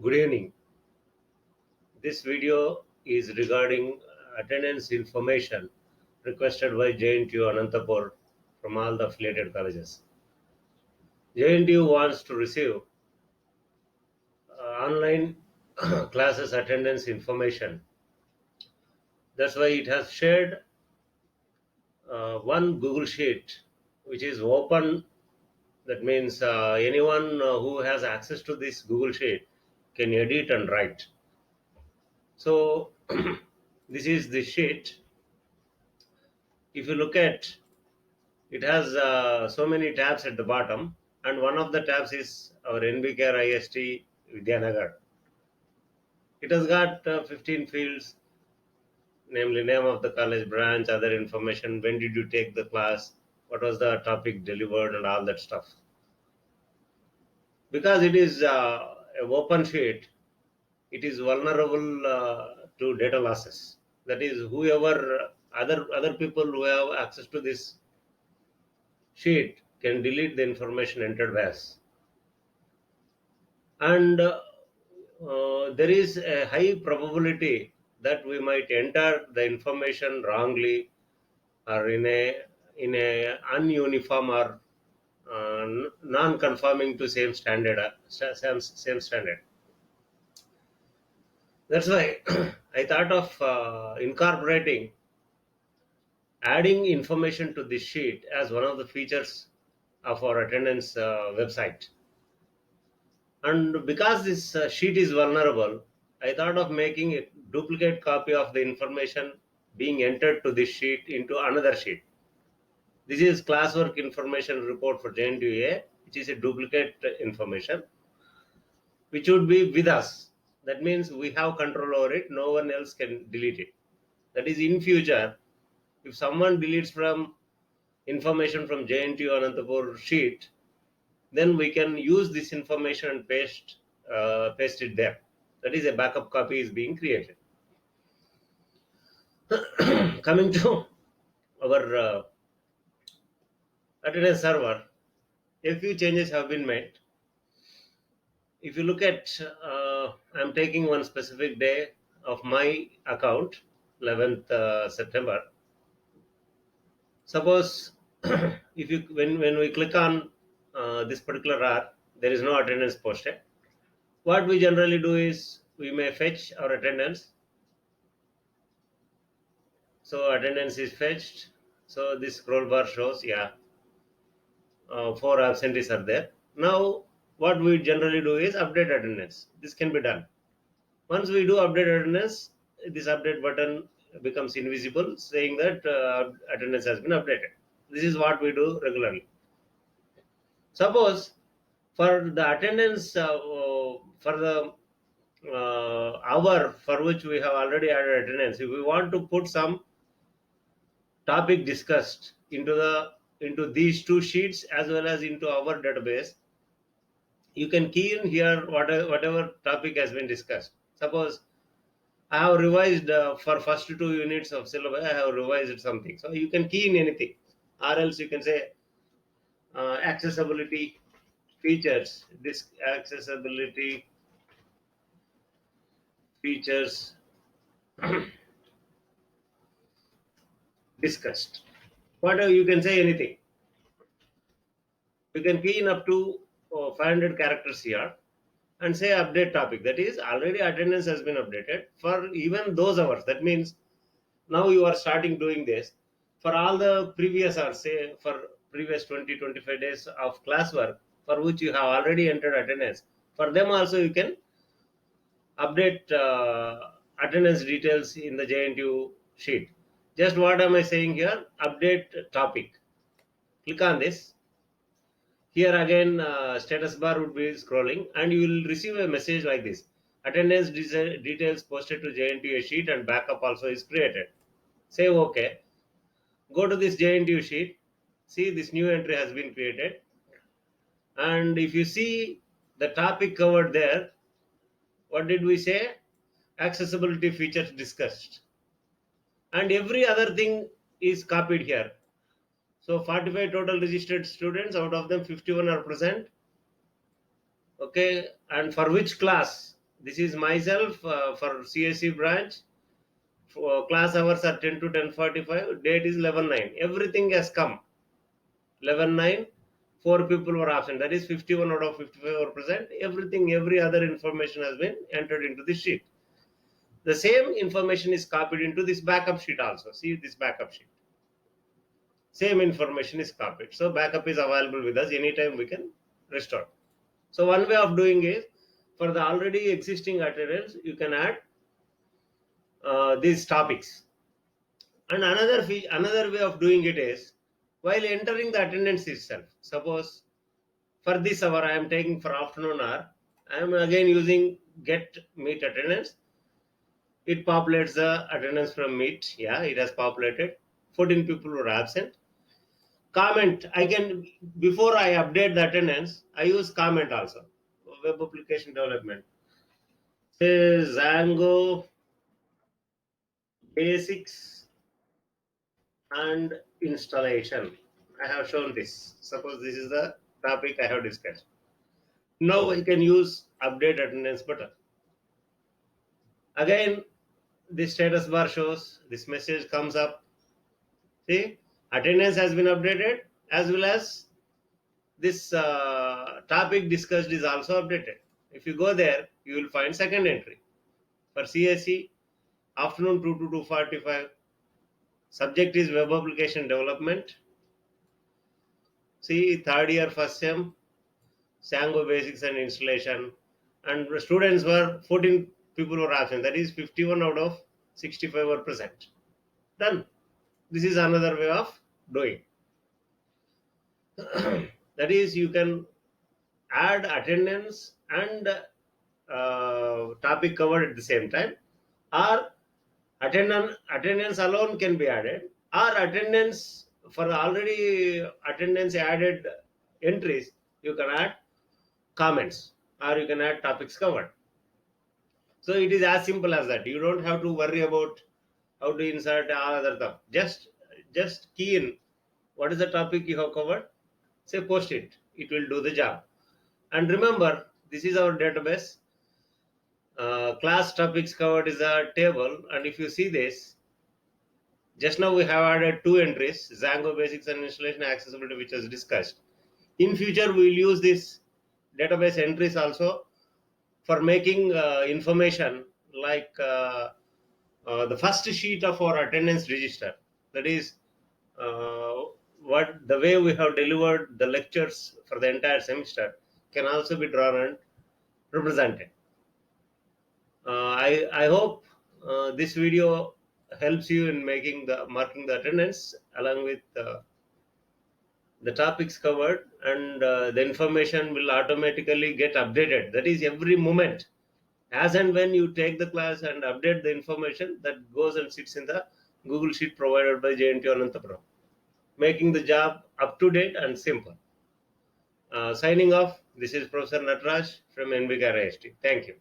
Good evening. This video is regarding attendance information requested by JNTU Anantapur from all the affiliated colleges. JNTU wants to receive online classes attendance information. That's why it has shared one Google Sheet which is open. That means anyone who has access to this Google Sheet can edit and write. So this is the sheet. If you look at, it has so many tabs at the bottom, and one of the tabs is our NBCare IST Vidyanagar. It has got 15 fields, namely name of the college, branch, other information, when did you take the class, what was the topic delivered, and all that stuff. Because it is an open sheet, it is vulnerable to data losses. That is, whoever other people who have access to this sheet can delete the information entered by us. And there is a high probability that we might enter the information wrongly or in a ununiform or non-conforming to same standard. Same standard. That's why I thought of incorporating adding information to this sheet as one of the features of our attendance website. And because this sheet is vulnerable, I thought of making a duplicate copy of the information being entered to this sheet into another sheet. This is classwork information report for JNTUA, which is a duplicate information, which would be with us. That means we have control over it. No one else can delete it. That is, in future, if someone deletes from information from JNTU Anantapur sheet, then we can use this information and paste it there. That is, a backup copy is being created. Coming to our attendance server, a few changes have been made. If you look at, I'm taking one specific day of my account, 11th September. Suppose if you when we click on this particular hour, there is no attendance posted. What we generally do is we may fetch our attendance. So attendance is fetched. So this scroll bar shows, yeah, 4 absentees are there. Now what we generally do is update attendance. This can be done. Once we do update attendance, this update button becomes invisible, saying that attendance has been updated. This is what we do regularly. Suppose for the attendance for the hour for which we have already added attendance, if we want to put some topic discussed into these two sheets as well as into our database, you can key in here whatever topic has been discussed. Suppose I have revised for first 2 units of syllabus, I have revised something. So you can key in anything, or else you can say accessibility features. This accessibility features discussed. Whatever, you can say anything. You can key in up to 500 characters here and say update topic. That is, already attendance has been updated for even those hours. That means now you are starting doing this for all the previous hours, say for previous 20-25 days of classwork for which you have already entered attendance. For them also you can update attendance details in the JNTU sheet. Just what am I saying here? Update topic. Click on this. Here again, status bar would be scrolling, and you will receive a message like this: attendance details posted to JNTU sheet and backup also is created. Say OK. Go to this JNTU sheet. See, this new entry has been created. And if you see the topic covered there, what did we say? Accessibility features discussed. And every other thing is copied here. So 45 total registered students, out of them 51 are present. Okay, and for which class? This is myself for CSC branch. For class hours are 10 to 10:45. Date is 11/9. Everything has come. 11/9. 4 people were absent. That is 51 out of 55 were present. Everything, every other information has been entered into this sheet. The same information is copied into this backup sheet also. See this backup sheet. Same information is copied. So backup is available with us. Anytime we can restore. So one way of doing is, for the already existing attendance, you can add these topics. And another way of doing it is, while entering the attendance itself. Suppose for this hour I am taking for afternoon hour, I am again using get meet attendance. It populates the attendance from meet. Yeah, it has populated. 14 people were absent. Comment, I can, before I update the attendance, I use comment also. Web application development. Say Django basics and installation. I have shown this. Suppose this is the topic I have discussed. Now I can use update attendance button. Again, the status bar shows this message comes up. See, attendance has been updated, as well as this topic discussed is also updated. If you go there, you will find second entry for CSE afternoon 2 to 2:45. Subject is web application development. See, third year first sem, Django basics and installation, and the students were 14 people were absent. That is 51 out of 65 were present. Done. This is another way of doing. That is, you can add attendance and topic covered at the same time, or attendance alone can be added, or attendance for already attendance added entries, you can add comments, or you can add topics covered. So it is as simple as that. You don't have to worry about how to insert all other stuff. Just key in what is the topic you have covered. Say post it. It will do the job. And remember, this is our database. Class topics covered is a table, and if you see this, just now we have added two entries: Django basics and installation accessibility, which was discussed. In future, we will use this database entries also for making information like the first sheet of our attendance register. That is what the way we have delivered the lectures for the entire semester can also be drawn and represented. I hope this video helps you in making the marking the attendance along with the topics covered, and the information will automatically get updated. That is, every moment, as and when you take the class and update the information, that goes and sits in the Google Sheet provided by JNT Anantapura, making the job up to date and simple. Signing off, this is Professor Natraj from NBK IST. Thank you.